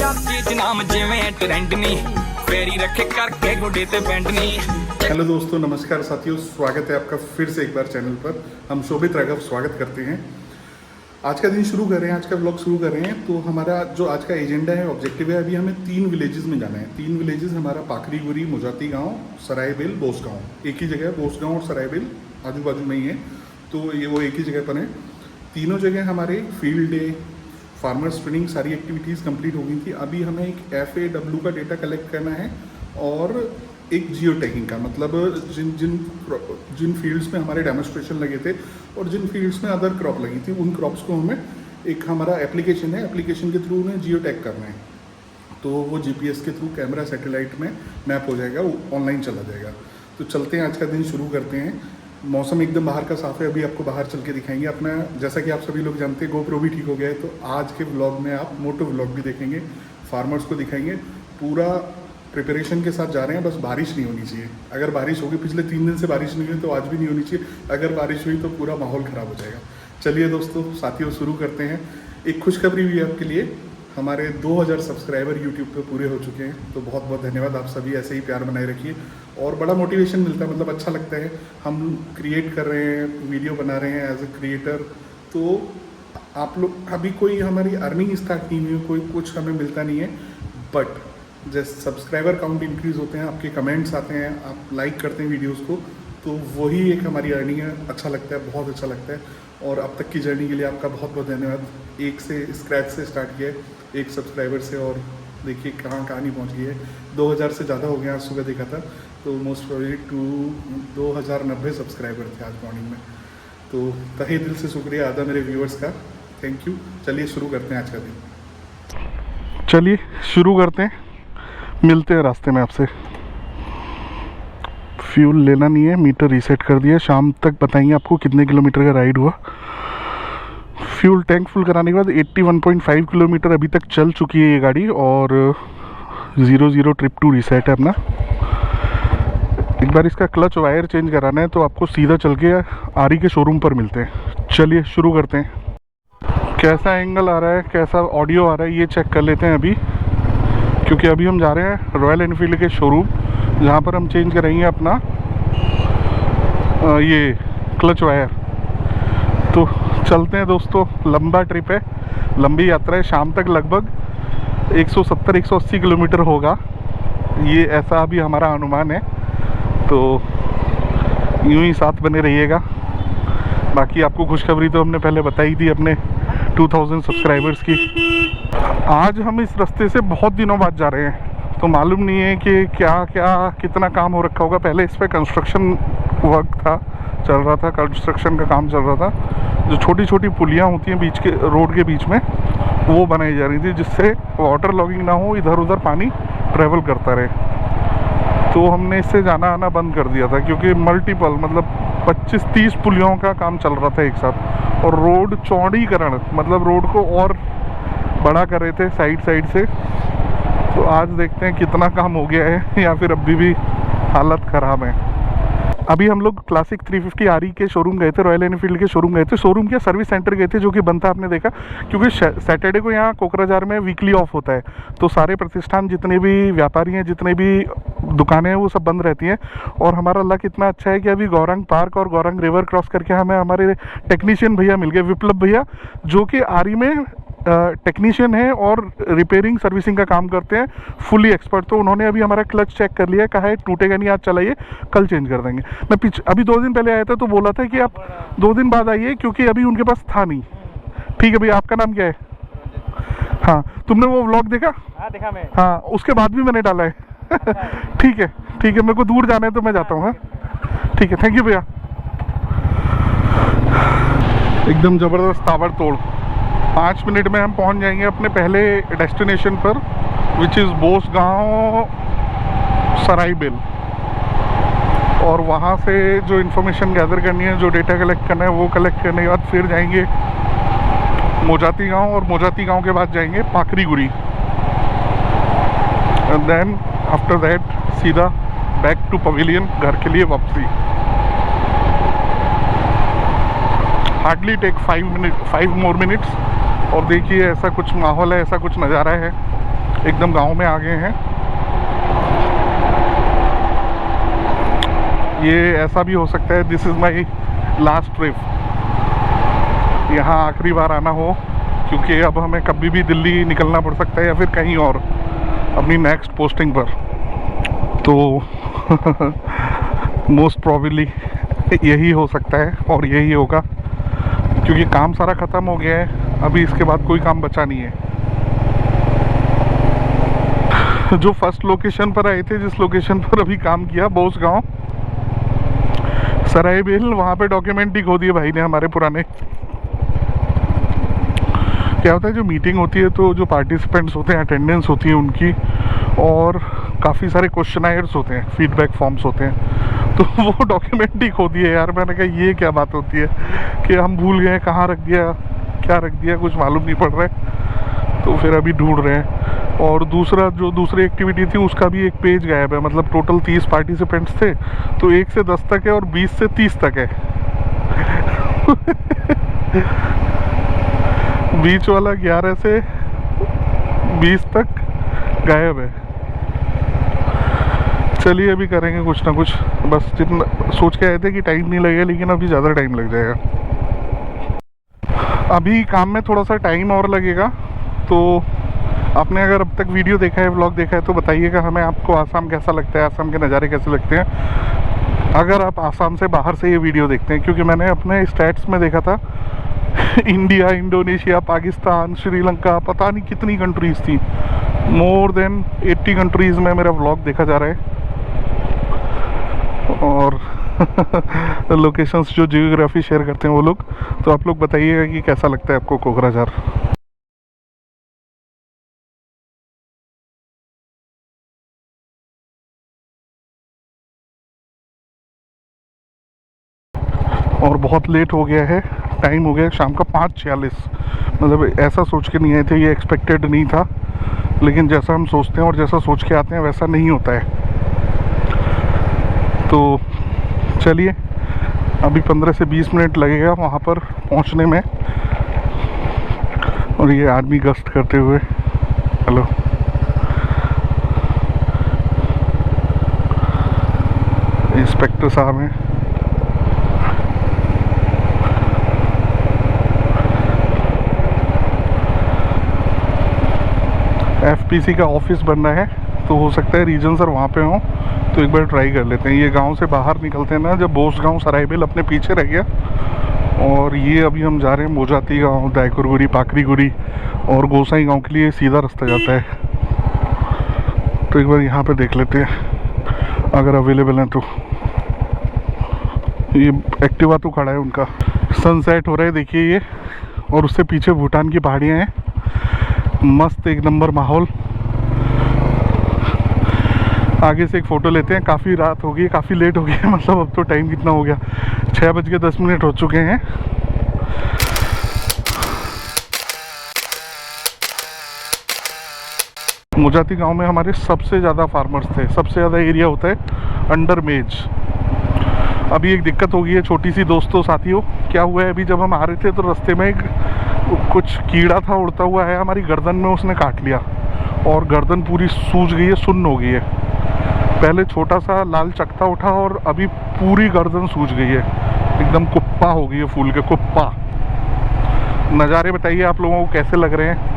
Hello दोस्तों, नमस्कार साथियों, स्वागत है आपका फिर से एक बार चैनल पर। हम शोभित राघव स्वागत करते हैं। आज का दिन शुरू कर रहे हैं, आज का व्लॉग शुरू कर रहे हैं। तो हमारा जो आज का एजेंडा है, ऑब्जेक्टिव है, अभी हमें 3 विलेजेस में जाना है। 3 विलेजेस हमारा पाखरीगुरी, मोजाती गांव, सरायबेल, बोसगांव। एक ही जगह है, बोसगांव और सरायबेल आजू बाजू में ही है, तो ये वो एक ही जगह पर है। तीनों जगह हमारे फील्ड डे, फार्मर्स ट्रेनिंग, सारी एक्टिविटीज़ कंप्लीट हो गई थी। अभी हमें एक FAW का डेटा कलेक्ट करना है और एक जियो टैगिंग का, मतलब जिन फील्ड्स में हमारे डेमोस्ट्रेशन लगे थे और जिन फील्ड्स में अदर क्रॉप लगी थी, उन क्रॉप्स को हमें एक हमारा एप्लीकेशन है, एप्लीकेशन के थ्रू उन्हें जियो टैग करना है। तो वो GPS के थ्रू कैमरा सैटेलाइट में मैप हो जाएगा, वो ऑनलाइन चला जाएगा। तो चलते हैं, आज का दिन शुरू करते हैं। मौसम एकदम बाहर का साफ़ है, अभी आपको बाहर चल के दिखाएंगे अपना। जैसा कि आप सभी लोग जानते हैं, GoPro भी ठीक हो गया है, तो आज के व्लॉग में आप मोटो व्लॉग भी देखेंगे, फार्मर्स को दिखाएंगे। पूरा प्रिपरेशन के साथ जा रहे हैं, बस बारिश नहीं होनी चाहिए। अगर बारिश होगी, पिछले 3 दिन से बारिश नहीं हुई तो आज भी नहीं होनी चाहिए। अगर बारिश हुई तो पूरा माहौल ख़राब हो जाएगा। चलिए दोस्तों, साथियों, शुरू करते हैं। एक खुशखबरी भी है आपके लिए, हमारे 2000 सब्सक्राइबर यूट्यूब पे पूरे हो चुके हैं। तो बहुत बहुत धन्यवाद, आप सभी ऐसे ही प्यार बनाए रखिए और बड़ा मोटिवेशन मिलता है, मतलब अच्छा लगता है। हम क्रिएट कर रहे हैं, वीडियो बना रहे हैं एज ए क्रिएटर। तो आप लोग, अभी कोई हमारी अर्निंग स्टार्ट नहीं हुई, कोई कुछ हमें मिलता नहीं है, बट जैसे सब्सक्राइबर काउंट इंक्रीज़ होते हैं, आपके कमेंट्स आते हैं, आप लाइक करते हैं वीडियोज़ को, तो वही एक हमारी अर्निंग है। अच्छा लगता है, बहुत अच्छा लगता है। और अब तक की जर्नी के लिए आपका बहुत बहुत धन्यवाद। एक से स्क्रैच से स्टार्ट किया है, एक सब्सक्राइबर से, और देखिए कहाँ कहानी पहुँच गई है। 2000 से ज़्यादा हो गया, आज सुबह देखा था, तो मोस्ट प्रोबेबली 2090 सब्सक्राइबर थे आज मॉर्निंग में। तो तहे दिल से शुक्रिया अदा मेरे व्यूअर्स का, थैंक यू। चलिए शुरू करते हैं आज का दिन। चलिए शुरू करते हैं, मिलते हैं रास्ते में आपसे। फ्यूल लेना नहीं है, मीटर रीसेट कर दिया। शाम तक बताएंगे आपको कितने किलोमीटर का राइड हुआ। फ्यूल टैंक फुल कराने के बाद 81.5 किलोमीटर अभी तक चल चुकी है ये गाड़ी, और 00 ट्रिप टू रीसेट है अपना। एक बार इसका क्लच वायर चेंज कराना है, तो आपको सीधा चल के आरी के शोरूम पर मिलते हैं। चलिए शुरू करते हैं। कैसा एंगल आ रहा है, कैसा ऑडियो आ रहा है, ये चेक कर लेते हैं अभी, क्योंकि अभी हम जा रहे हैं रॉयल एनफील्ड के शोरूम, जहाँ पर हम चेंज करेंगे अपना ये क्लच वायर। तो चलते हैं दोस्तों, लंबा ट्रिप है, लंबी यात्रा है। शाम तक लगभग 170-180 किलोमीटर होगा, ये ऐसा अभी हमारा अनुमान है। तो यूं ही साथ बने रहिएगा। बाकी आपको खुशखबरी तो हमने पहले बताई थी अपने 2000 सब्सक्राइबर्स की। आज हम इस रास्ते से बहुत दिनों बाद जा रहे हैं, तो मालूम नहीं है कि क्या क्या कितना काम हो रखा होगा। पहले इस पर कंस्ट्रक्शन वर्क था, चल रहा था, कंस्ट्रक्शन का काम चल रहा था। जो छोटी छोटी पुलियाँ होती हैं बीच के रोड के बीच में, वो बनाई जा रही थी, जिससे वाटर लॉगिंग ना हो, इधर उधर पानी ट्रेवल करता रहे। तो हमने इससे जाना आना बंद कर दिया था, क्योंकि मल्टीपल, मतलब 25-30 पुलियों का काम चल रहा था एक साथ, और रोड चौड़ीकरण, मतलब रोड को और बड़ा कर रहे थे साइड साइड से। तो आज देखते हैं कितना काम हो गया है, या फिर अभी भी हालत ख़राब है। अभी हम लोग क्लासिक 350 आरी के शोरूम गए थे, रॉयल एनफील्ड के शोरूम गए थे। शोरूम क्या, सर्विस सेंटर गए थे, जो कि बंद था, आपने देखा, क्योंकि सैटरडे को यहाँ कोकराझार में वीकली ऑफ होता है। तो सारे प्रतिष्ठान, जितने भी व्यापारी हैं, जितने भी दुकानें हैं, वो सब बंद रहती हैं। और हमारा लक इतना अच्छा है कि अभी गौरंग पार्क और गौरंग रिवर क्रॉस करके हमें हमारे टेक्नीशियन भैया मिल गए, विप्लव भैया, जो कि आरी में टेक्नीशियन है और रिपेयरिंग सर्विसिंग का काम करते हैं, फुली एक्सपर्ट। तो उन्होंने अभी हमारा क्लच चेक कर लिया, कहा है टूटेगा नहीं, आज चलाइए, कल चेंज कर देंगे। मैं अभी 2 दिन पहले आया था, तो बोला था कि आप 2 दिन बाद आइए, क्योंकि अभी उनके पास था नहीं। ठीक है भैया, आपका नाम क्या है? हाँ, तुमने वो व्लॉग देखा? हाँ देखा मैं। हाँ, उसके बाद भी मैंने डाला है। ठीक है ठीक है, मेरे को दूर जाना है तो मैं जाता हूँ। हाँ ठीक है, थैंक यू भैया। एकदम ज़बरदस्त ताबड़तोड़ 5 मिनट में हम पहुंच जाएंगे अपने पहले डेस्टिनेशन पर, विच इज़ बोसगांव सरायबेल। और वहाँ से जो इन्फॉर्मेशन गैदर करनी है, जो डेटा कलेक्ट करना है, वो कलेक्ट करने के बाद फिर जाएंगे मोजाती गांव, और मोजाती गांव के बाद जाएंगे Pakhriguri, and then after that सीधा बैक टू पवेलियन, घर के लिए वापसी। Hardly take 5 more minutes. और देखिए ऐसा कुछ माहौल है, ऐसा कुछ नज़ारा है, एकदम गांव में आ गए हैं। ये ऐसा भी हो सकता है this is my last trip, यहाँ आखिरी बार आना हो, क्योंकि अब हमें कभी भी दिल्ली निकलना पड़ सकता है या फिर कहीं और अपनी नेक्स्ट पोस्टिंग पर। तो मोस्ट प्रॉबेबली यही हो सकता है और यही होगा, क्योंकि काम सारा ख़त्म हो गया है, अभी इसके बाद कोई काम बचा नहीं है। जो फर्स्ट लोकेशन पर आए थे, जिस लोकेशन पर अभी काम किया, बोस गांव सरायबेल, वहाँ पे डॉक्यूमेंट ही खो दिए भाई ने हमारे पुराने। क्या होता है, जो मीटिंग होती है तो जो पार्टिसिपेंट्स होते हैं, अटेंडेंस होती है उनकी, और काफ़ी सारे क्वेश्चनायर्स होते हैं, फीडबैक फॉर्म्स होते हैं, तो वो डॉक्यूमेंट ही खो दिए यार। मैंने कहा ये क्या बात होती है कि हम भूल गए, कहाँ रख दिया, क्या रख दिया, कुछ मालूम नहीं पड़ रहा है। तो फिर अभी ढूंढ रहे हैं। और दूसरा, जो दूसरी एक्टिविटी थी उसका भी एक पेज गायब है। मतलब टोटल 30 पार्टिसिपेंट्स थे, तो 1 से 10 तक है और 20 से 30 तक है। बीच वाला 11 से 20 तक गायब है। चलिए अभी करेंगे कुछ ना कुछ, बस जितना सोच के आए थे कि टाइम नहीं लगेगा, लेकिन अभी ज़्यादा टाइम लग जाएगा। अभी काम में थोड़ा सा टाइम और लगेगा। तो आपने अगर अब तक वीडियो देखा है, व्लॉग देखा है, तो बताइएगा हमें, आपको आसाम कैसा लगता है, आसाम के नज़ारे कैसे लगते हैं, अगर आप आसाम से बाहर से ये वीडियो देखते हैं। क्योंकि मैंने अपने स्टैट्स में देखा था इंडिया, इंडोनेशिया, पाकिस्तान, श्रीलंका, पता नहीं कितनी कंट्रीज़ थी, मोर देन 80 कंट्रीज़ में मेरा व्लॉग देखा जा रहा है। और लोकेशंस जो जियोग्राफी शेयर करते हैं वो लोग, तो आप लोग बताइएगा कि कैसा लगता है आपको कोकराझार। और बहुत लेट हो गया है, टाइम हो गया शाम का 5:46। मतलब ऐसा सोच के नहीं आए थे, ये एक्सपेक्टेड नहीं था, लेकिन जैसा हम सोचते हैं और जैसा सोच के आते हैं वैसा नहीं होता है। तो चलिए, अभी 15 से 20 मिनट लगेगा वहाँ पर पहुँचने में। और ये आदमी गश्त करते हुए, हेलो, इंस्पेक्टर साहब हैं। एफपीसी का ऑफिस बनना है, तो हो सकता है रीजन सर वहाँ पे हों, तो एक बार ट्राई कर लेते हैं। ये गांव से बाहर निकलते हैं ना, जब बोस गांव सरायबेल अपने पीछे रह गया, और ये अभी हम जा रहे हैं मोजाती गांव, दायकुरगुरी, पाकरीगुरी और गोसाई गांव के लिए सीधा रास्ता जाता है। तो एक बार यहाँ पे देख लेते हैं अगर अवेलेबल हैं तो। ये एक्टिवा तो खड़ा है उनका। सनसेट हो रहा है देखिए ये, और उससे पीछे भूटान की पहाड़ियाँ हैं, मस्त एक नंबर माहौल। आगे से एक फ़ोटो लेते हैं। काफ़ी रात हो गई, काफ़ी लेट हो गया, मतलब अब तो टाइम कितना हो गया, 6:10 हो चुके हैं। मोजाती गांव में हमारे सबसे ज़्यादा फार्मर्स थे, सबसे ज़्यादा एरिया होता है अंडर मेज। अभी एक दिक्कत हो गई है छोटी सी दोस्तों, साथियों। क्या हुआ है, अभी जब हम आ रहे थे तो रास्ते में एक कुछ कीड़ा था उड़ता हुआ है, हमारी गर्दन में उसने काट लिया और गर्दन पूरी सूज गई है, सुन्न हो गई है। पहले छोटा सा लाल चकता उठा और अभी पूरी गर्दन सूज गई है, एकदम कुप्पा हो गई है, फूल के कुप्पा। नज़ारे बताइए आप लोगों को कैसे लग रहे हैं।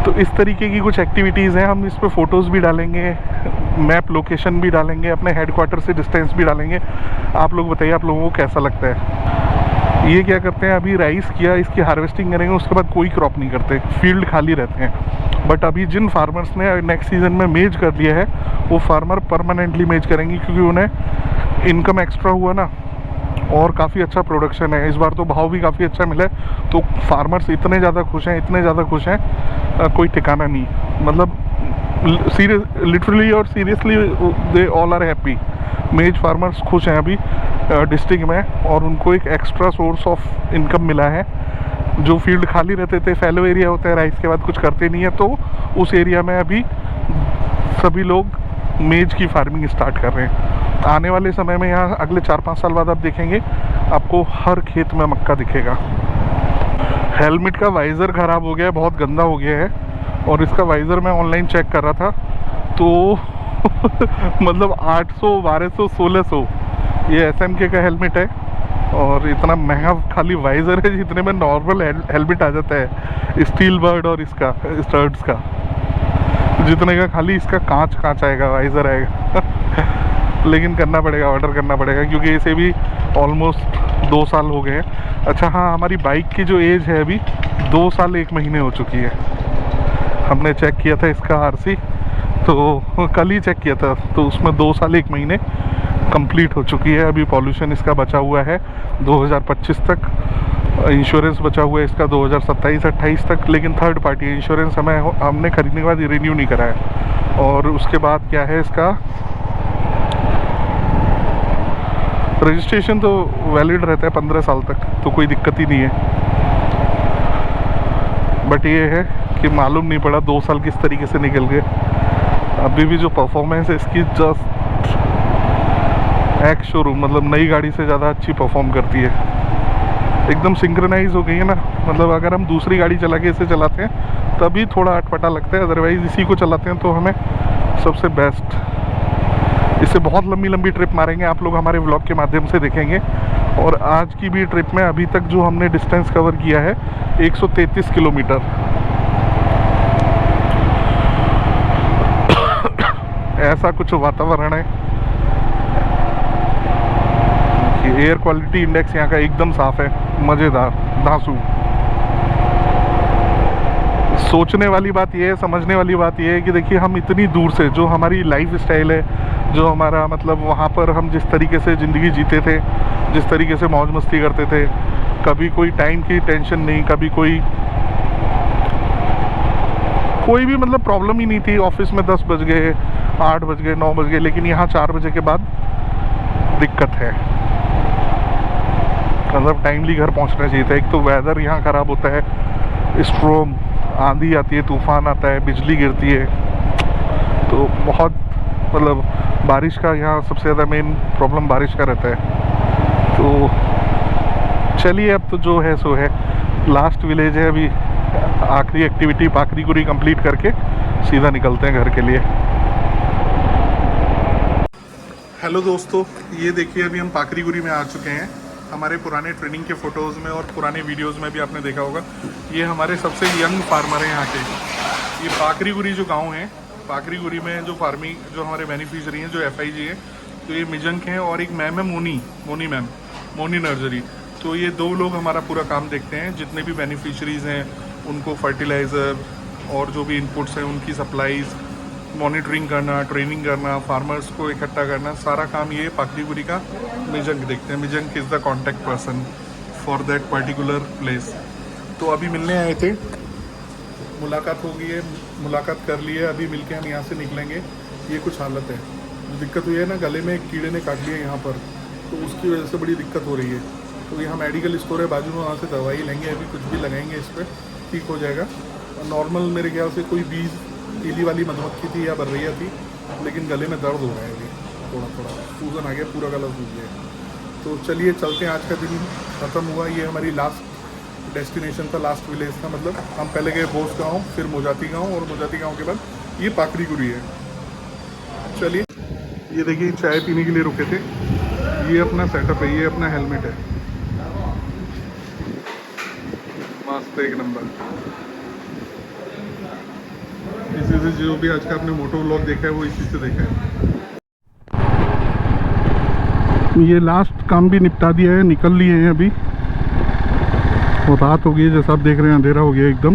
तो इस तरीके की कुछ एक्टिविटीज़ हैं, हम इस पर फ़ोटोज़ भी डालेंगे, मैप लोकेशन भी डालेंगे, अपने हेडक्वार्टर से डिस्टेंस भी डालेंगे। आप लोग बताइए आप लोगों को कैसा लगता है। ये क्या करते हैं, अभी राइस किया, इसकी हार्वेस्टिंग करेंगे, उसके बाद कोई क्रॉप नहीं करते, फील्ड खाली रहते हैं। बट अभी जिन फार्मर्स ने नेक्स्ट सीज़न में मेज कर लिया है, वो फार्मर परमानेंटली मेज करेंगे, क्योंकि उन्हें इनकम एक्स्ट्रा हुआ ना, और काफ़ी अच्छा प्रोडक्शन है। इस बार तो भाव भी काफ़ी अच्छा मिला है, तो फार्मर्स इतने ज़्यादा खुश हैं, इतने ज़्यादा खुश हैं, कोई ठिकाना नहीं। मतलब लिटरली और seriously they all are happy. Maize farmers खुश हैं अभी डिस्ट्रिक्ट में, और उनको एक एक्स्ट्रा सोर्स ऑफ इनकम मिला है। जो फील्ड खाली रहते थे, फैलो एरिया होता है, राइस के बाद कुछ करते नहीं है, तो उस एरिया में अभी सभी लोग मेज की फार्मिंग स्टार्ट कर रहे हैं। आने वाले समय में यहाँ अगले 4-5 साल बाद आप देखेंगे, आपको हर खेत में मक्का दिखेगा। हेलमेट का वाइज़र ख़राब हो गया है, बहुत गंदा हो गया है, और इसका वाइज़र मैं ऑनलाइन चेक कर रहा था तो मतलब 800, 1200, 1600 ये SMK का हेलमेट है। और इतना महंगा खाली वाइज़र है जितने में नॉर्मल हेलमेट आ जाता है स्टील बर्ड और इसका स्टर्ड्स का, जितने का खाली इसका कांच आएगा, वाइज़र आएगा। लेकिन करना पड़ेगा, ऑर्डर करना पड़ेगा, क्योंकि इसे भी ऑलमोस्ट 2 साल हो गए हैं। अच्छा हाँ, हमारी बाइक की जो एज है अभी 2 साल 1 महीने हो चुकी है। हमने चेक किया था इसका RC, तो कल ही चेक किया था, तो उसमें 2 साल 1 महीने कंप्लीट हो चुकी है। अभी पॉल्यूशन इसका बचा हुआ है 2025 तक, इंश्योरेंस बचा हुआ है इसका 2027-28 तक, लेकिन थर्ड पार्टी इंश्योरेंस हमने खरीदने के बाद रिन्यू नहीं करा है। और उसके बाद क्या है, इसका रजिस्ट्रेशन तो वैलिड रहता है 15 साल तक, तो कोई दिक्कत ही नहीं है। बट ये है कि मालूम नहीं पड़ा 2 साल किस तरीके से निकल गए। अभी भी जो परफॉर्मेंस है इसकी जस्ट एक्स शोरूम, मतलब नई गाड़ी से ज़्यादा अच्छी परफॉर्म करती है, एकदम सिंक्रोनाइज हो गई है ना। मतलब अगर हम दूसरी गाड़ी चला के इसे चलाते हैं तभी थोड़ा अटपटा लगता है, अदरवाइज़ इसी को चलाते हैं तो हमें सबसे बेस्ट। इससे बहुत लंबी लंबी ट्रिप मारेंगे, आप लोग हमारे व्लॉग के माध्यम से देखेंगे। और आज की भी ट्रिप में अभी तक जो हमने डिस्टेंस कवर किया है 133 किलोमीटर। ऐसा कुछ वातावरण है। एयर क्वालिटी इंडेक्स यहाँ का एकदम साफ है, मज़ेदार, धांसू। सोचने वाली बात यह है, समझने वाली बात यह है कि देखिए हम इतनी दूर से, जो हमारी लाइफ स्टाइल है, जो हमारा मतलब वहाँ पर हम जिस तरीके से ज़िंदगी जीते थे, जिस तरीके से मौज मस्ती करते थे, कभी कोई टाइम की टेंशन नहीं, कभी कोई भी मतलब प्रॉब्लम ही नहीं थी। ऑफिस में 10 बज गए, 8 बज गए, 9 बज गए, लेकिन यहाँ 4 बजे के बाद दिक्कत है। मतलब टाइमली घर पहुँचना चाहिए था। एक तो वेदर यहाँ ख़राब होता है, स्ट्रॉम आंधी आती है, तूफ़ान आता है, बिजली गिरती है, तो बहुत मतलब बारिश का यहाँ सबसे ज़्यादा मेन प्रॉब्लम बारिश का रहता है। तो चलिए, अब तो जो है सो है। लास्ट विलेज है, अभी आखिरी एक्टिविटी पाकरीगुरी कंप्लीट करके सीधा निकलते हैं घर के लिए। हेलो दोस्तों, ये देखिए अभी हम पाकरीगुरी में आ चुके हैं। हमारे पुराने ट्रेनिंग के फ़ोटोज़ में और पुराने वीडियोज़ में भी आपने देखा होगा, ये हमारे सबसे यंग फार्मर हैं यहाँ के। ये पाकरीगुरी जो गांव है, पाकरीगुरी में जो फार्मिंग, जो हमारे बेनिफिशरी हैं, जो FIG हैं, तो ये मिजंक हैं और एक मैम है मोनी नर्सरी। तो ये 2 लोग हमारा पूरा काम देखते हैं। जितने भी बेनिफिशरीज़ हैं उनको फर्टिलाइज़र और जो भी इनपुट्स हैं उनकी सप्लाईज़, मॉनिटरिंग करना, ट्रेनिंग करना, फार्मर्स को इकट्ठा करना, सारा काम ये पाकरीगुरी का मिजंक देखते हैं। मिजंक is the contact person for that particular place. तो अभी मिलने आए थे, मुलाकात हो गई है, मुलाकात कर ली है, अभी मिलके हम यहाँ से निकलेंगे। ये कुछ हालत है, जो दिक्कत हुई है ना, गले में एक कीड़े ने काट लिया यहाँ पर, तो उसकी वजह से बड़ी दिक्कत हो रही है। तो यहाँ मेडिकल स्टोर है बाजू में, वहाँ से दवाई लेंगे, अभी कुछ भी लगाएंगे इस पर, ठीक हो जाएगा। नॉर्मल मेरे ख्याल से कोई पीली वाली मधुमक्खी थी या बर्रैया थी, लेकिन गले में दर्द हो रहा है अभी, थोड़ा सूजन आ गया, पूरा गला सूज गया। तो चलिए चलते हैं, आज का दिन ख़त्म हुआ। ये हमारी लास्ट डेस्टिनेशन था, लास्ट विलेज था। मतलब हम पहले गए बोस गाँव, फिर मोजाती गाँव, और मोजाती गाँव के बाद ये पाकरीगुरी है। चलिए, ये देखिए चाय पीने के लिए रुके थे। ये अपना सेटअप है, ये अपना हेलमेट है, मस्त एक नंबर। इसी से जो भी आज का आपने मोटो व्लॉग देखा है वो इसी से देखा है। ये लास्ट काम भी निपटा दिया है, निकल लिए हैं अभी, और रात हो गई है, जैसा आप देख रहे हैं अंधेरा हो गया एकदम।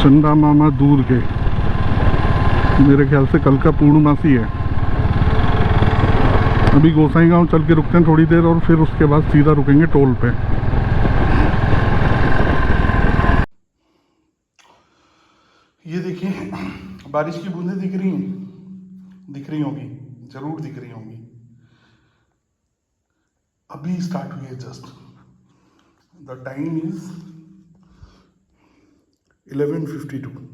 चंदा मामा दूर के, मेरे ख्याल से कल का पूर्णमासी है। अभी गोसाई गांव चल के रुकते हैं थोड़ी देर, और फिर उसके बाद सीधा रुकेंगे टोल पे। ये देखिए बारिश की बूंदें दिख रही हैं, दिख रही होंगी, जरूर दिख रही होंगी। अभी स्टार्ट हुई है जस्ट। The time is 11:52।